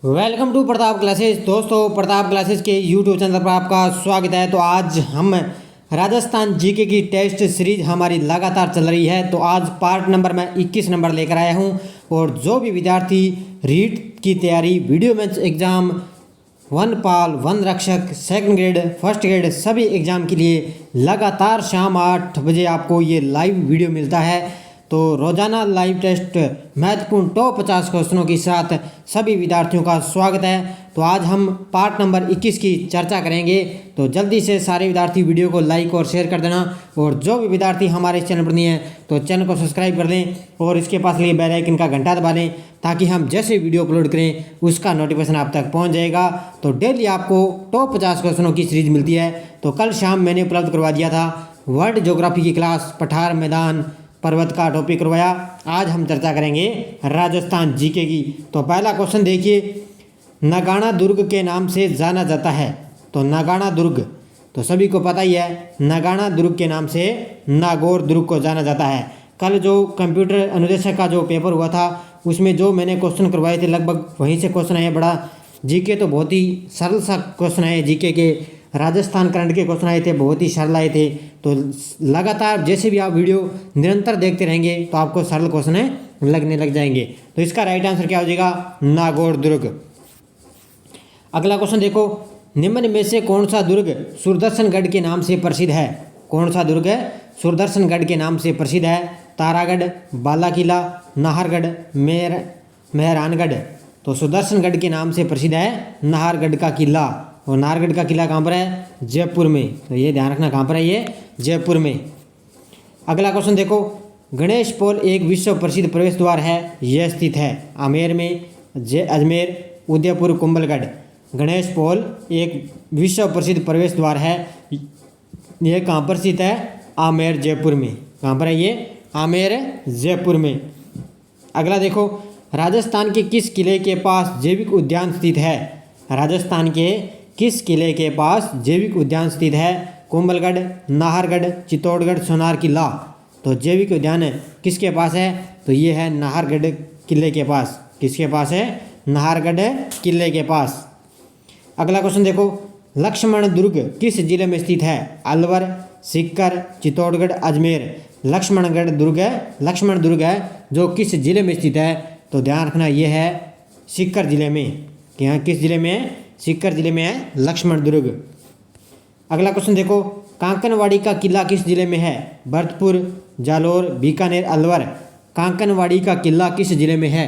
Welcome to Pratap classes. दोस्तों, Pratap classes के YouTube channel पर आपका स्वागत है। तो आज हम राजस्थान जीके की टेस्ट सीरीज हमारी लगातार चल रही है। तो आज पार्ट नंबर मैं 21 नंबर लेकर आया हूं। और जो भी विद्यार्थी रीट की तैयारी, वीडियो मेंस एग्ज़ाम, वन पाल, वन रक्षक, सेकंड ग्रेड, फर्स्ट ग्रेड सभी एग्ज़ाम के लिए लगातार शाम 8 बजे आपको ये लाइव वीडियो मिलता है। तो रोज़ाना लाइव टेस्ट महत्वपूर्ण टॉप 50 क्वेश्चनों के साथ सभी विद्यार्थियों का स्वागत है। तो आज हम पार्ट नंबर 21 की चर्चा करेंगे। तो जल्दी से सारे विद्यार्थी वीडियो को लाइक और शेयर कर देना। और जो भी विद्यार्थी हमारे चैनल पर नहीं है तो चैनल को सब्सक्राइब कर दें और इसके पास लिए बेल आइकन का घंटा दबा लें, ताकि हम जैसे वीडियो अपलोड करें उसका नोटिफिकेशन आप तक पहुँच जाएगा। तो डेली आपको टॉप 50 क्वेश्चनों की सीरीज मिलती है। तो कल शाम मैंने उपलब्ध करवा दिया था वर्ल्ड ज्योग्राफी की क्लास, पठार मैदान पर्वत का टॉपिक करवाया। आज हम चर्चा करेंगे राजस्थान जीके की। तो पहला क्वेश्चन देखिए, नगाना दुर्ग के नाम से जाना जाता है। तो नगाना दुर्ग तो सभी को पता ही है, नगाना दुर्ग के नाम से नागौर दुर्ग को जाना जाता है। कल जो कंप्यूटर अनुदेशक का जो पेपर हुआ था उसमें जो मैंने क्वेश्चन करवाए थे लगभग वहीं से क्वेश्चन आए। बड़ा जीके तो बहुत ही सरल सा क्वेश्चन आए, जीके के राजस्थान करंट के क्वेश्चन आए थे, बहुत ही सरल आए थे। तो लगातार जैसे भी आप वीडियो निरंतर देखते रहेंगे तो आपको सरल क्वेश्चन लगने लग जाएंगे। तो इसका राइट आंसर क्या हो जाएगा? नागौर दुर्ग। अगला क्वेश्चन देखो, निम्न में से कौन सा दुर्ग सुदर्शनगढ़ के नाम से प्रसिद्ध है? कौन सा दुर्ग है सुदर्शनगढ़ के नाम से प्रसिद्ध है? तारागढ़, बाला किला, नाहरगढ़, मेहरानगढ़। तो सुदर्शनगढ़ के नाम से प्रसिद्ध है नाहरगढ़ का किला। और नाहरगढ़ का किला कहाँ पर है? जयपुर में। तो ये ध्यान रखना, कहाँ पर है ये? जयपुर में। अगला क्वेश्चन देखो, गणेश पोल एक विश्व प्रसिद्ध प्रवेश द्वार है, यह स्थित है आमेर में, अजमेर, उदयपुर, कुंभलगढ़। गणेश पोल एक विश्व प्रसिद्ध प्रवेश द्वार है, यह कहाँ पर स्थित है? आमेर, जयपुर में। कहाँ पर है ये? आमेर, जयपुर में। अगला देखो, राजस्थान के किस किले के पास जैविक उद्यान स्थित है? राजस्थान के किस किले के पास जैविक उद्यान स्थित है? कुंभलगढ़, नाहरगढ़, चित्तौड़गढ़, सोनार किला। तो जैविक उद्यान किसके पास है? तो ये है नाहरगढ़ किले के पास। किसके पास है? नाहरगढ़ किले के पास। अगला क्वेश्चन देखो, लक्ष्मण दुर्ग किस जिले में स्थित है? अलवर, सीकर, चित्तौड़गढ़, अजमेर। लक्ष्मण दुर्ग है जो किस जिले में स्थित है? तो ध्यान रखना, ये है सीकर जिले में। यहाँ किस जिले में है? सीकर जिले में है लक्ष्मण दुर्ग। अगला क्वेश्चन देखो, कांकनवाड़ी का किला किस जिले में है? भरतपुर, जालोर, बीकानेर, अलवर। कांकनवाड़ी का किला किस जिले में है?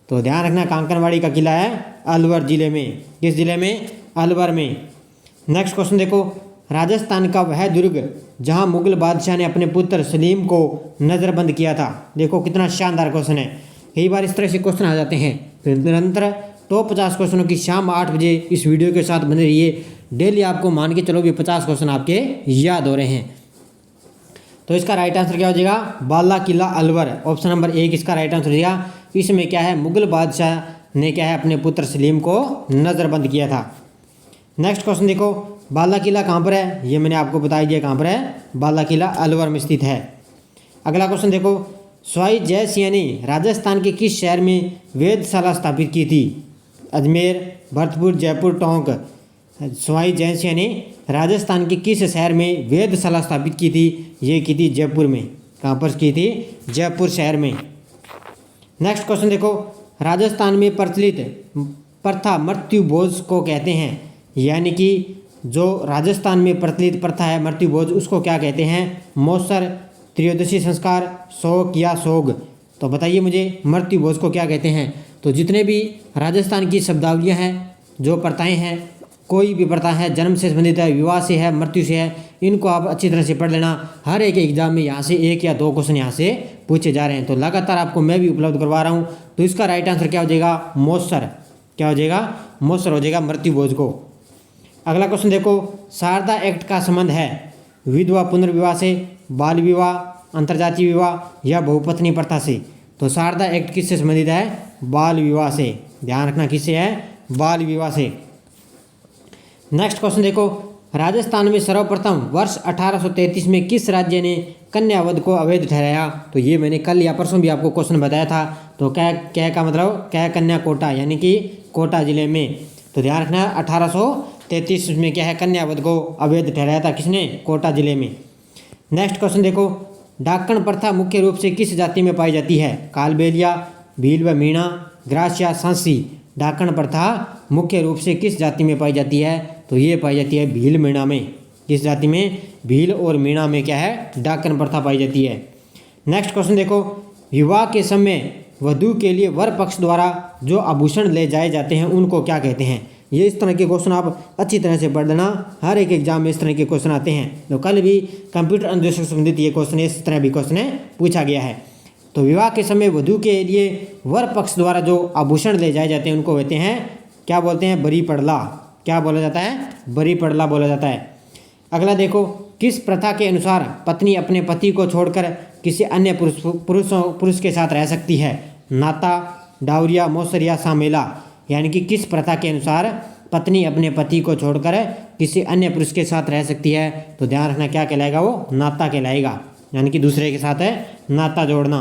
तो ध्यान रखना, कांकनवाड़ी का किला है अलवर जिले में। किस जिले में? अलवर में। नेक्स्ट क्वेश्चन देखो, राजस्थान का वह दुर्ग जहां मुगल बादशाह ने अपने पुत्र सलीम को नज़रबंद किया था। देखो कितना शानदार क्वेश्चन है। कई बार इस तरह से क्वेश्चन आ जाते हैं। तो निरंतर टॉप 50 क्वेश्चनों की शाम 8 बजे इस वीडियो के साथ बने रहिए। डेली आपको मान के चलो भी 50 क्वेश्चन आपके याद हो रहे हैं। तो इसका राइट आंसर क्या हो जाएगा? बाला किला, अलवर। ऑप्शन नंबर 1 इसका राइट आंसर हो जाएगा। इसमें क्या है? मुगल बादशाह ने क्या है अपने पुत्र सलीम को नज़रबंद किया था। नेक्स्ट क्वेश्चन देखो, बाला किला कहाँ पर है? ये मैंने आपको बता दिया कहाँ पर है। बाला किला अलवर में स्थित है। अगला क्वेश्चन देखो, सवाई जय सिंह ने राजस्थान के किस शहर में वेधशाला स्थापित की थी? अजमेर, भरतपुर, जयपुर, टोंक। सवाई जय सिंह ने राजस्थान के किस शहर में वेधशाला स्थापित की थी? ये की थी जयपुर में। कहाँ पर की थी? जयपुर शहर में। नेक्स्ट क्वेश्चन देखो, राजस्थान में प्रचलित प्रथा मृत्यु भोज को कहते हैं। यानी कि जो राजस्थान में प्रचलित प्रथा है मृत्यु भोज, उसको क्या कहते हैं? मौसर, त्रयोदशी संस्कार, शोक या सोग। तो बताइए मुझे, मृत्यु भोज को क्या कहते हैं? तो जितने भी राजस्थान की शब्दावलियाँ हैं, जो प्रथाएँ हैं, कोई भी प्रथा है, जन्म से संबंधित है, विवाह से है, मृत्यु से है, इनको आप अच्छी तरह से पढ़ लेना। हर एक एग्जाम में यहाँ से 1 या 2 क्वेश्चन यहाँ से पूछे जा रहे हैं। तो लगातार आपको मैं भी उपलब्ध करवा रहा हूँ। तो इसका राइट आंसर क्या हो जाएगा? मौसर। क्या हो जाएगा? मौसर हो जाएगा मृत्यु भोज को। अगला क्वेश्चन देखो, शारदा एक्ट का संबंध है विधवा पुनर्विवाह से, बाल विवाह, अंतर्जातीय विवाह या बहुपत्नी प्रथा से? तो शारदा एक्ट किससे संबंधित है? बाल विवाह से। ध्यान रखना, किससे है? बाल विवाह से। नेक्स्ट क्वेश्चन देखो, राजस्थान में सर्वप्रथम वर्ष 1833 में किस राज्य ने कन्यावध को अवैध ठहराया? तो ये मैंने कल या परसों भी आपको क्वेश्चन बताया था। तो क्या क्या का मतलब? क्या कन्या कोटा, यानी कि कोटा जिले में। तो ध्यान रखना 1833 में क्या है, कन्यावध को अवैध ठहराया था किसने, कोटा जिले में। नेक्स्ट क्वेश्चन देखो, डाकण प्रथा मुख्य रूप से किस जाति में पाई जाती है, कालबेलिया, भील व मीणा, ग्रासिया, सांसी। डाकण प्रथा मुख्य रूप से किस जाति में पाई जाती है, तो ये पाई जाती है भील मीणा में। किस जाति में, भील और मीणा में क्या है, डाकण प्रथा पाई जाती है। नेक्स्ट क्वेश्चन देखो, विवाह के समय वधू के लिए वर पक्ष द्वारा जो आभूषण ले जाए जाते हैं उनको क्या कहते हैं। ये इस तरह के क्वेश्चन आप अच्छी तरह से पढ़ लेना, हर एक एग्जाम में इस तरह के क्वेश्चन आते हैं। तो कल भी कंप्यूटर अनुदेश से संबंधित ये क्वेश्चन इस तरह भी क्वेश्चन पूछा गया है। तो विवाह के समय वधू के लिए वर पक्ष द्वारा जो आभूषण ले जाए जाते हैं उनको कहते हैं, क्या बोलते हैं, बरी पड़ला। क्या बोला जाता है, बरी पड़ला बोला जाता है। अगला देखो, किस प्रथा के अनुसार पत्नी अपने पति को छोड़कर किसी अन्य पुरुष के साथ रह सकती है, नाता, डावरिया, मौसर या सामेला। यानी कि किस प्रथा के अनुसार पत्नी अपने पति को छोड़कर किसी अन्य पुरुष के साथ रह सकती है, तो ध्यान रखना क्या कहलाएगा, वो नाता कहलाएगा। यानी कि दूसरे के साथ है नाता जोड़ना।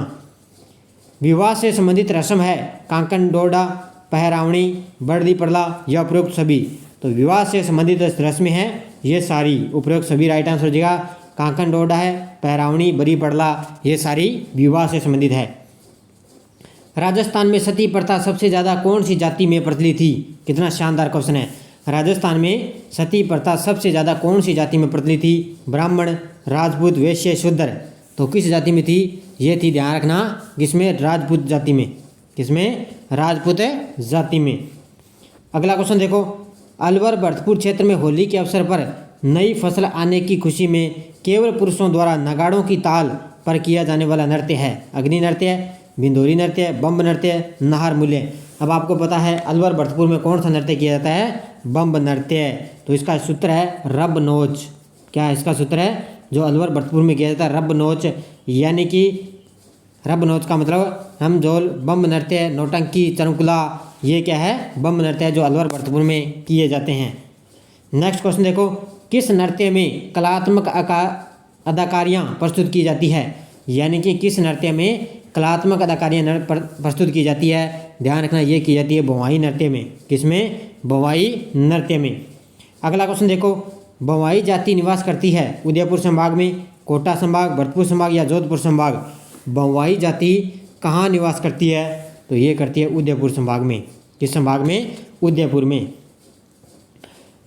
विवाह से संबंधित रस्म है कांकन डोडा, पहरावणी, बर्दी पड़ला या उपरोक्त सभी। तो विवाह से संबंधित रस्में हैं ये सारी, उपरोक्त सभी राइट आंसर हो जाएगा। कांकन डोडा है, पहरावणी, बरी पड़ला, ये सारी विवाह से संबंधित है। राजस्थान में सती प्रथा सबसे ज़्यादा कौन सी जाति में प्रचलित थी। कितना शानदार क्वेश्चन है। राजस्थान में सती प्रथा सबसे ज़्यादा कौन सी जाति में प्रचलित थी, ब्राह्मण, राजपूत, वैश्य, शूद्र। तो किस जाति में थी, ये थी, ध्यान रखना, किसमें, राजपूत जाति में। किसमें, राजपूत जाति में। अगला क्वेश्चन देखो, अलवर भरतपुर क्षेत्र में होली के अवसर पर नई फसल आने की खुशी में केवल पुरुषों द्वारा नगाड़ों की ताल पर किया जाने वाला नृत्य है, अग्नि नृत्य, बिंदोरी नृत्य, बम्ब नृत्य, नाहर मूल्य। अब आपको पता है अलवर भरतपुर में कौन सा नृत्य किया जाता है, बम्ब नृत्य। तो इसका सूत्र है रब नोच। क्या इसका सूत्र है, जो अलवर भरतपुर में किया जाता है रब नोच। यानी कि रब नोच का मतलब हम जोल, बम्ब नृत्य, नौटंकी, चरमकुला, ये क्या है, बम्ब नृत्य जो अलवर भरतपुर में किए जाते हैं। नेक्स्ट क्वेश्चन देखो, किस नृत्य में कलात्मक अदाकारियाँ प्रस्तुत की जाती है। यानी कि किस नृत्य में कलात्मक अदाकारियाँ प्रस्तुत की जाती है, ध्यान रखना ये की जाती है भवाई नृत्य में। किसमें, भवाई नृत्य में। अगला क्वेश्चन देखो, भवाई जाति निवास करती है उदयपुर संभाग में, कोटा संभाग, भरतपुर संभाग या जोधपुर संभाग। भवाई जाति कहाँ निवास करती है, तो ये करती है उदयपुर संभाग में। किस संभाग में, उदयपुर में।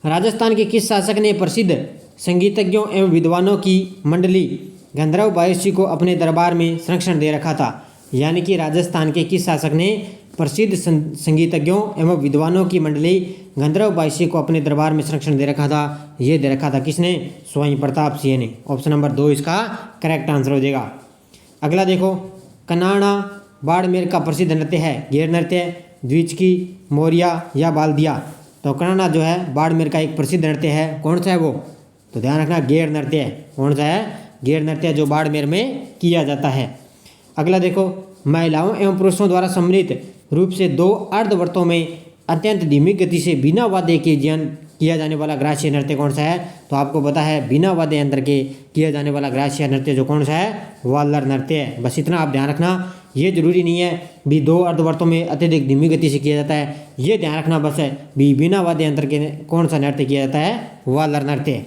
राजस्थान के किस शासक ने प्रसिद्ध संगीतज्ञों एवं विद्वानों की मंडली गंधर्व बाईसी को अपने दरबार में संरक्षण दे रखा था। यानी कि राजस्थान के किस शासक ने प्रसिद्ध संगीतज्ञों एवं विद्वानों की मंडली गंधर्व बाईसी को अपने दरबार में संरक्षण दे रखा था, ये दे रखा था किसने, स्वयं प्रताप सिंह ने। ऑप्शन नंबर 2 इसका करेक्ट आंसर हो जाएगा। अगला देखो, कनाड़ा बाड़मेर का प्रसिद्ध नृत्य है गेर नृत्य, द्विचकी, मोरिया या बाल्दिया। तो कनाड़ा जो है बाड़मेर का एक प्रसिद्ध नृत्य है, कौन सा है वो, तो ध्यान रखना गेर नृत्य है। कौन सा है, गेर नृत्य जो बाड़मेर में किया जाता है। अगला देखो, महिलाओं एवं पुरुषों द्वारा सम्मिलित रूप से 2 अर्धवर्तों में अत्यंत धीमी गति से बिना वाद्य के किया जाने वाला ग्रासीय नृत्य कौन सा है, तो आपको पता है बिना वाद्य यंत्र के किया जाने वाला ग्रासीय नृत्य जो कौन सा है, वालर नृत्य है। बस इतना आप ध्यान रखना, ये जरूरी नहीं है भी 2 अर्धवर्तों में अत्यधिक धीमी गति से किया जाता है, ये ध्यान रखना बस है भी बिना वाद्य यंत्र के कौन सा नृत्य किया जाता है, वालर नृत्य।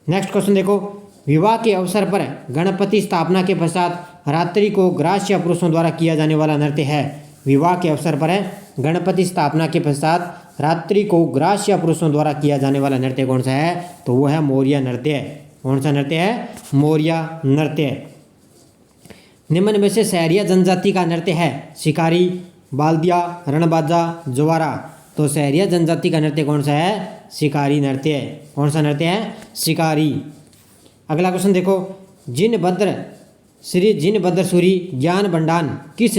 नेक्स्ट क्वेश्चन देखो, विवाह के अवसर पर गणपति स्थापना के पश्चात रात्रि को ग्रास्य पुरुषों द्वारा किया जाने वाला नृत्य है। विवाह के अवसर पर गणपति स्थापना के पश्चात रात्रि को ग्रास्य पुरुषों द्वारा किया जाने वाला नृत्य कौन सा है, तो वो है मौर्य नृत्य। कौन सा नृत्य है, मौर्य नृत्य। निम्न में से सहरिया जनजाति का नृत्य है शिकारी, बाल्दिया, रणबाजा, जवारा। तो सहरिया जनजाति का नृत्य कौन सा है, शिकारी नृत्य। कौन सा नृत्य है, शिकारी। अगला क्वेश्चन देखो, जिनभद्र श्री जिनभद्रसूरी ज्ञान भंडार किस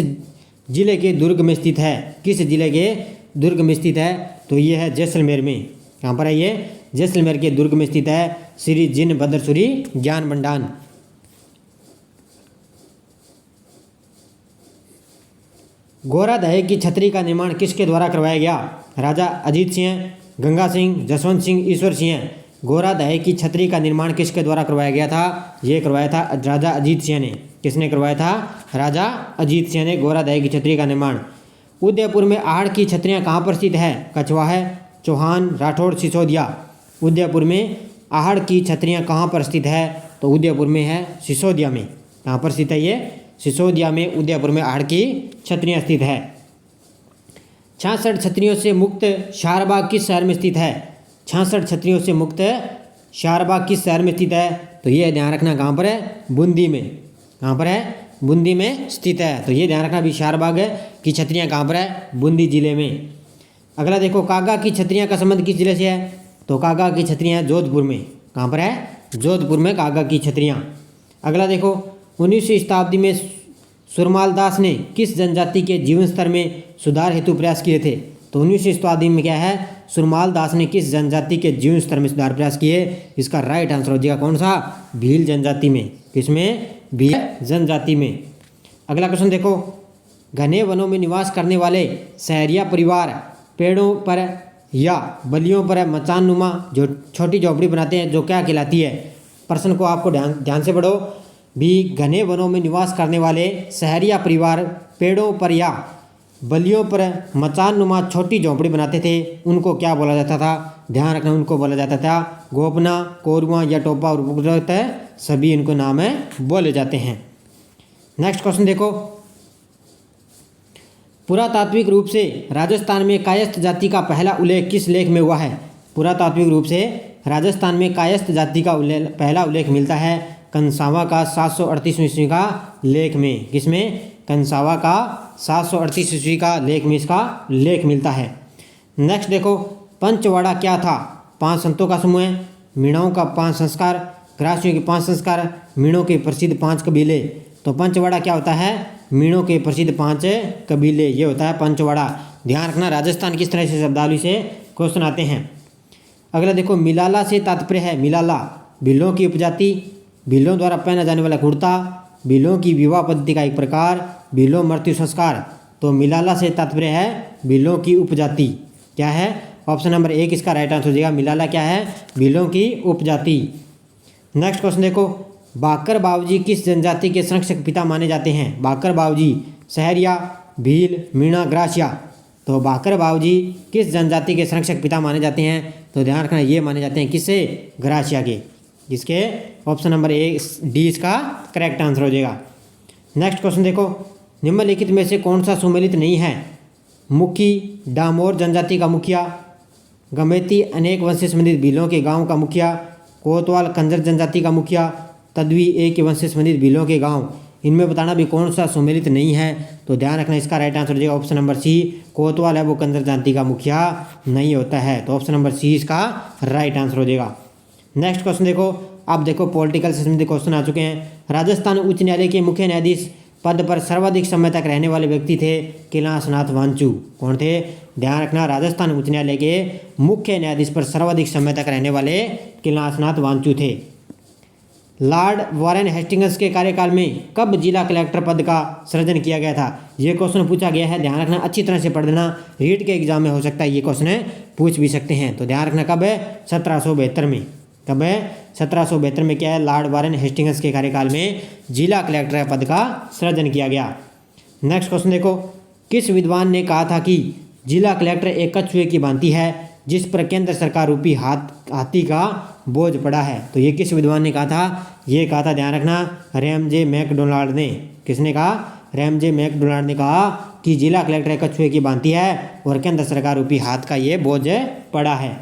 जिले के दुर्ग में स्थित है। किस जिले के दुर्ग में स्थित है, तो ये है जैसलमेर में। कहाँ पर है ये, जैसलमेर के दुर्ग में स्थित है श्री जिनभद्रसूरी ज्ञान भंडार। गोरादहे की छतरी का निर्माण किसके द्वारा करवाया गया, राजा अजीत सिंह, गंगा सिंह, जसवंत सिंह, ईश्वर सिंह। गोरादहे की छतरी का निर्माण किसके द्वारा करवाया गया था, ये करवाया था राजा अजीत सिंह ने। किसने करवाया था, राजा अजीत सिंह ने गोरादहे की छतरी का निर्माण। उदयपुर में आहड़ की छतरियाँ कहाँ पर स्थित है? कछवा है, चौहान, राठौड़, सिसोदिया। उदयपुर में आहड़ की छतरियाँ कहाँ पर स्थित है? तो उदयपुर में है सिसोदिया में। कहाँ पर स्थित है ये? सिसोदिया में उदयपुर में आहड़ की छतरियाँ स्थित है। 66 छतरियों से मुक्त शाहरबाग किस शहर में स्थित है? 66 छतरियों से मुक्त शाहरबाग किस शहर में स्थित है? तो ये ध्यान रखना कहाँ पर है? बूंदी में। कहाँ पर है? बूंदी में स्थित है। तो ये ध्यान रखना भी शाहरबाग की छतरियाँ कहाँ पर है? बूंदी जिले में। अगला देखो, कागा की छतरियाँ का संबंध किस जिले से है? तो कागा की छतरियाँ जोधपुर में। कहाँ पर है? जोधपुर में कागा की छतरियाँ। अगला देखो, 19वीं शताब्दी में सुरमाल दास ने किस जनजाति के जीवन स्तर में सुधार हेतु प्रयास किए थे? तो 19वीं शताब्दी में क्या है? सुरमाल दास ने किस जनजाति के जीवन स्तर में सुधार प्रयास किए? इसका राइट आंसर हो जाएगा कौन सा? भील जनजाति में। किसमें? भील जनजाति में। अगला क्वेश्चन देखो, घने वनों में निवास करने वाले सहरिया परिवार पेड़ों पर या बलियों पर मचानुमा जो छोटी झोपड़ी बनाते हैं, जो क्या कहलाती है? प्रश्न को आपको ध्यान से पढ़ो। भी घने वनों में निवास करने वाले सहरिया परिवार पेड़ों पर या बलियों पर मचानुमा छोटी झोपड़ी बनाते थे, उनको क्या बोला जाता था? ध्यान रखना, उनको बोला जाता था गोपना, कोरुआ या टोपा और उपरोक्त सभी इनको नाम बोले जाते हैं। नेक्स्ट क्वेश्चन देखो, पुरातात्विक रूप से राजस्थान में कायस्थ जाति का पहला उल्लेख किस लेख में हुआ है? पुरातात्विक रूप से राजस्थान में कायस्थ जाति का पहला उल्लेख मिलता है कंसावा का 738 ईस्वी का लेख में। किसमें? कंसावा का 738 ईस्वी का लेख में इसका लेख मिलता है। नेक्स्ट देखो, पंचवाड़ा क्या था? 5 संतों का समूह है, मीणाओं का 5 संस्कार, ग्रासियों के 5 संस्कार, मीणों के प्रसिद्ध 5 कबीले। तो पंचवाड़ा क्या होता है? मीणों के प्रसिद्ध 5 कबीले, ये होता है पंचवाड़ा। ध्यान रखना, राजस्थान किस तरह से शब्दावली से क्वेश्चन आते हैं। अगला देखो, मिलाला से तात्पर्य है? मिलाला भीलों की उपजाति, भीलों द्वारा पहना जाने वाला कुर्ता, भीलों की विवाह पद्धति का एक प्रकार, भीलों मृत्यु संस्कार। तो मिलाला से तात्पर्य है भीलों की उपजाति। क्या है? ऑप्शन नंबर 1 इसका राइट आंसर हो जाएगा। मिलाला क्या है? भीलों की उपजाति। नेक्स्ट क्वेश्चन देखो, बाकर बावजी किस जनजाति के संरक्षक पिता माने जाते हैं? बाकर बावजी सहरिया, भील, मीणा, ग्रासिया। तो बाकर बावजी किस जनजाति के संरक्षक पिता माने जाते हैं? तो ध्यान रखना, ये माने जाते हैं किससे? ग्रासिया के। इसके ऑप्शन नंबर 1 डी इसका करेक्ट आंसर हो जाएगा। नेक्स्ट क्वेश्चन देखो, निम्नलिखित में से कौन सा सुमेलित नहीं है? मुखी डामोर जनजाति का मुखिया, गमेती अनेक वंश से संबंधित भीलों के गांव का मुखिया, कोतवाल कंजर जनजाति का मुखिया, तद्वी एक वंश से संबंधित भीलों के गांव। इनमें बताना भी कौन सा सुमेलित नहीं है? तो ध्यान रखना, इसका राइट आंसर हो जाएगा ऑप्शन नंबर सी। कोतवाल है वो कंजर जाति का मुखिया नहीं होता है। तो ऑप्शन नंबर सी इसका राइट आंसर हो जाएगा। नेक्स्ट क्वेश्चन देखो, अब देखो पॉलिटिकल से संबंधित क्वेश्चन आ चुके हैं। राजस्थान उच्च न्यायालय के मुख्य न्यायाधीश पद पर सर्वाधिक समय तक रहने वाले व्यक्ति थे कैलाशनाथ वांचू। कौन थे? ध्यान रखना, राजस्थान उच्च न्यायालय के मुख्य न्यायाधीश पर सर्वाधिक समय तक रहने वाले कैलाशनाथ वांचू थे। लॉर्ड वारेन हेस्टिंग्स के कार्यकाल में कब जिला कलेक्टर पद का सृजन किया गया था? ये क्वेश्चन पूछा गया है। ध्यान रखना, अच्छी तरह से पढ़ देना, रीट के एग्जाम में हो सकता है ये क्वेश्चन पूछ भी सकते हैं। तो ध्यान रखना, कब है? 1772 में। कब है? 1772 में क्या है? लॉर्ड वारेन हेस्टिंग्स के कार्यकाल में जिला कलेक्टर पद का सृजन किया गया। नेक्स्ट क्वेश्चन देखो, किस विद्वान ने कहा था कि जिला कलेक्टर एक कछुए की भांति है जिस पर केंद्र सरकार रूपी हाथी का बोझ पड़ा है? तो ये किस विद्वान ने कहा था? ये कहा था, ध्यान रखना, रैमजे मैकडोनाल्ड ने। किसने कहा? रैमजे मैकडोनाल्ड ने कहा कि जिला कलेक्टर एक कछुए की भांति है और केंद्र सरकार रूपी हाथ का ये बोझ पड़ा है।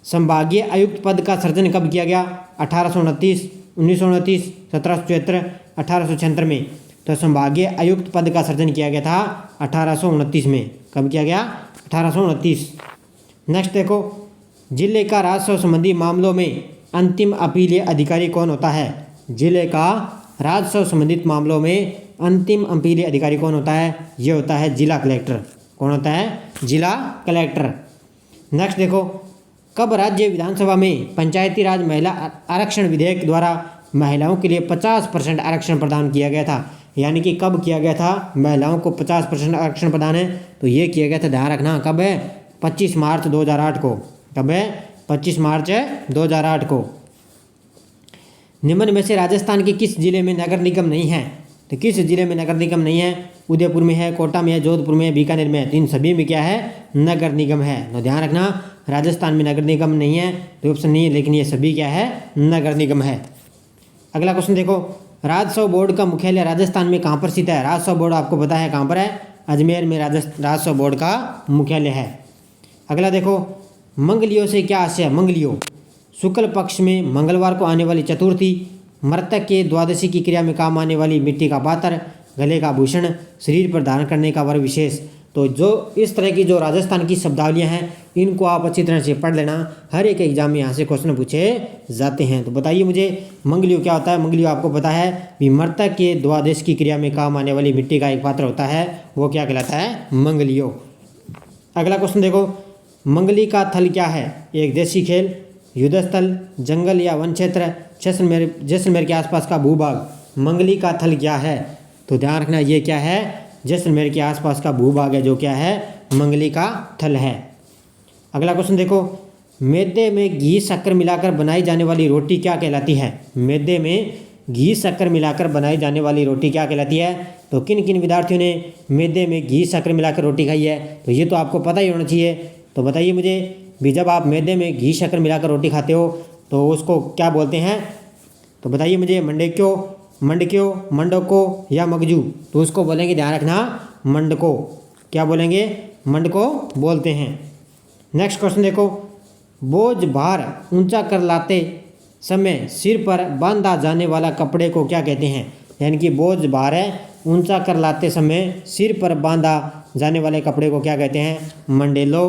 संभागीय आयुक्त पद का सृजन कब किया गया? 1829, 1929, 1774, 1876 में। तो संभागीय आयुक्त पद का सृजन किया गया था 1829 में। कब किया गया? 1829। नेक्स्ट देखो, जिले का राजस्व संबंधी मामलों में अंतिम अपीलीय अधिकारी कौन होता है? जिले का राजस्व संबंधित मामलों में अंतिम अपीलीय अधिकारी कौन होता है? ये होता है जिला कलेक्टर। कौन होता है? जिला कलेक्टर। नेक्स्ट देखो, कब राज्य विधानसभा में पंचायती राज महिला आरक्षण विधेयक द्वारा महिलाओं के लिए 50% आरक्षण प्रदान किया गया था? यानी कि कब किया गया था महिलाओं को 50% आरक्षण प्रदान है? तो ये किया गया था, ध्यान रखना, कब है? 25 मार्च 2008 को। कब है? 25 मार्च 2008 को। निम्न में से राजस्थान के किस जिले में नगर निगम नहीं है? तो किस जिले में नगर निगम नहीं है? उदयपुर में है, कोटा में है, जोधपुर में है, बीकानेर में है। तो इन सभी में क्या है, नगर निगम है। तो ध्यान रखना, राजस्थान में नगर निगम नहीं है तो ऑप्शन नहीं है, लेकिन ये सभी क्या है, नगर निगम है। अगला क्वेश्चन देखो, राजस्व बोर्ड का मुख्यालय राजस्थान में कहाँ पर स्थित है? राजस्व बोर्ड आपको पता है कहाँ पर है, अजमेर में राजस्व बोर्ड का मुख्यालय है। अगला देखो, मंगलियों से क्या आशय है? मंगलियों शुक्ल पक्ष में मंगलवार को आने वाली चतुर्थी, मृतक के द्वादशी की क्रिया में काम आने वाली मिट्टी का पात्र, गले का आभूषण, शरीर पर धारण करने का वर विशेष। तो जो इस तरह की जो राजस्थान की शब्दावलियाँ हैं इनको आप अच्छी तरह से पढ़ लेना, हर एक एग्जाम में यहाँ से क्वेश्चन पूछे जाते हैं। तो बताइए मुझे, मंगलियों क्या होता है? मंगलियों आपको पता है कि मृतक के द्वादश की क्रिया में काम आने वाली मिट्टी का एक पात्र होता है, वो क्या कहलाता है? मंगलियों। अगला क्वेश्चन देखो, मंगली का थल क्या है? एक देशी खेल, युद्ध स्थल, जंगल या वन क्षेत्र, जैसलमेर के आसपास का भूभाग। मंगली का थल क्या है? तो ध्यान रखना, ये क्या है, जैसलमेर के आसपास का भूभाग है जो क्या है, मंगली का थल है। अगला क्वेश्चन देखो, मैदे में घी शक्कर मिलाकर बनाई जाने वाली रोटी क्या कहलाती है? मैदे में घी शक्कर मिलाकर बनाई जाने वाली रोटी क्या कहलाती है? तो किन किन विद्यार्थियों ने मैदे में घी शक्कर मिलाकर रोटी खाई है? तो ये तो आपको पता ही होना चाहिए। तो बताइए मुझे भी, जब आप मैदे में घी शक्कर मिलाकर रोटी खाते हो तो उसको क्या बोलते हैं? तो बताइए मुझे, मंडक्यो, मंडको या मगजू? तो उसको बोलेंगे, ध्यान रखना, मंडको। क्या बोलेंगे? मंडको बोलते हैं। नेक्स्ट क्वेश्चन देखो, बोझ भार ऊंचा कर लाते समय सिर पर बांधा जाने वाला कपड़े को क्या कहते हैं? यानी कि बोझ भार है ऊंचा कर लाते समय सिर पर बांधा जाने वाले कपड़े को क्या कहते हैं? मंडेलो,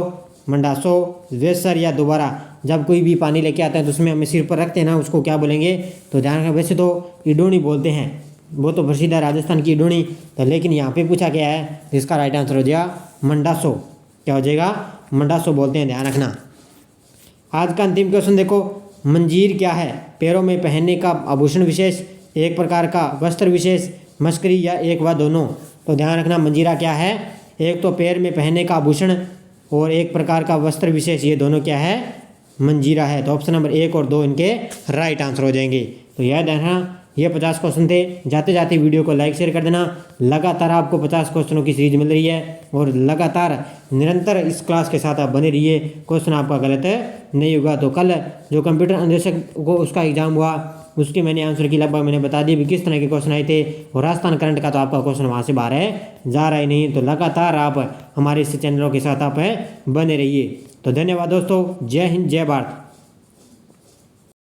मंडासो, वेसर या दोबारा। जब कोई भी पानी लेके आता है तो उसमें हमें सिर पर रखते हैं ना, उसको क्या बोलेंगे? तो ध्यान रखना, वैसे तो इडोनी बोलते हैं, वो तो प्रसिद्ध है राजस्थान की इडोनी। तो लेकिन यहाँ पे पूछा गया है तो इसका राइट आंसर हो जाएगा मंडासो। क्या हो जाएगा? मंडासो बोलते हैं, ध्यान रखना। आज का अंतिम क्वेश्चन देखो, मंजीर क्या है? पैरों में पहनने का आभूषण विशेष, एक प्रकार का वस्त्र विशेष, मस्करी या एक व दोनों। तो ध्यान रखना, मंजीरा क्या है? एक तो पैर में पहनने का आभूषण और एक प्रकार का वस्त्र विशेष, ये दोनों क्या है? मंजीरा है। तो ऑप्शन नंबर 1 और 2 इनके राइट आंसर हो जाएंगे। तो याद रखना, ये 50 क्वेश्चन थे। जाते जाते वीडियो को लाइक शेयर कर देना। लगातार आपको 50 क्वेश्चनों की सीरीज मिल रही है और लगातार निरंतर इस क्लास के साथ आप बने रहिए। क्वेश्चन आपका गलत नहीं होगा। तो कल जो कंप्यूटर अन्वेषक को उसका एग्जाम हुआ उसके मैंने आंसर की लगभग मैंने बता दी भी किस तरह के क्वेश्चन आए थे। और राजस्थान करंट का तो आपका क्वेश्चन वहाँ से बाहर जा रहा ही नहीं। तो लगातार आप हमारे इस चैनलों के साथ आप बने रहिए। तो धन्यवाद दोस्तों, जय हिंद, जय भारत।